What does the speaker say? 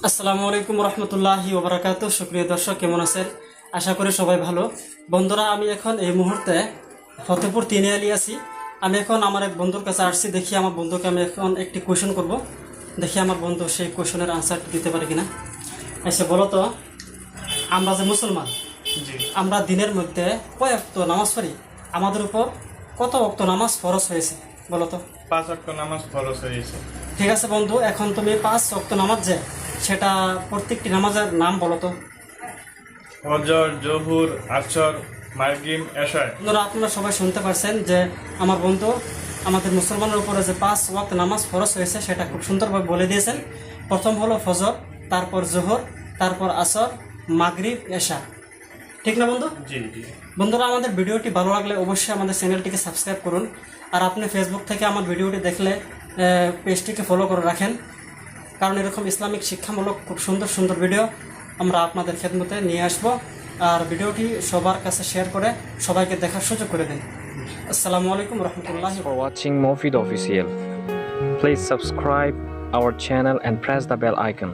আসসালামু আলাইকুম রহমতুল্লাহি ওবরাকাতু। সুপ্রিয় দর্শক, কেমন আছেন? আশা করি সবাই ভালো। বন্ধুরা, আমি এখন এই মুহূর্তে ফতেপুর তিনিয়ালি আছি। আমি এখন আমার এক বন্ধুর কাছে আসছি। দেখি আমার বন্ধুকে আমি এখন একটি কোয়েশন করব। দেখি আমার বন্ধু সেই কোয়েশনের আনসারটি দিতে পারে কিনা। এসে বলো তো, আমরা যে মুসলমান, জি, আমরা দিনের মধ্যে কয় ওয়াক্ত নামাজ পড়ি? আমাদের উপর কত ওয়াক্ত নামাজ ফরজ হয়েছে বলো তো? 5 ওয়াক্ত নামাজ ফরজ হয়েছে। ঠিক আছে বন্ধু, এখন তুমি 5 ওয়াক্ত নামাজ যে, সেটা প্রত্যেকটি নামাজের নাম বলো তো। ফজর, জোহর, আসর, মাগরিব, এশা। বন্ধুরা, আপনারা সবাই শুনতে পারছেন যে আমার বন্ধু আমাদের মুসলমানের উপরে যে 5 ওয়াক্ত নামাজ ফরজ হয়েছে সেটা খুব সুন্দরভাবে বলে দিয়েছেন। প্রথম হলো ফজর, তারপর জোহর, তারপর আসর, মাগরিব, এশা। ঠিক না বন্ধু? জি জি। বন্ধুরা, আমাদের ভিডিওটি ভালো লাগলে অবশ্যই আমাদের চ্যানেলটিকে সাবস্ক্রাইব করুন। আর আপনি ফেসবুক থেকে আমার ভিডিওটি দেখলে পেজটিকে ফলো করে রাখেন, কারণ এরকম ইসলামিক শিক্ষামূলক খুব সুন্দর সুন্দর ভিডিও আমরা আপনাদের খেদমতে নিয়ে আসব। আর ভিডিওটি সবার কাছে শেয়ার করে সবাইকে দেখার সুযোগ করে দিন। আসসালামু আলাইকুম রহমতুল্লাহ। For watching Mofid Official. Please subscribe our channel and press the bell icon.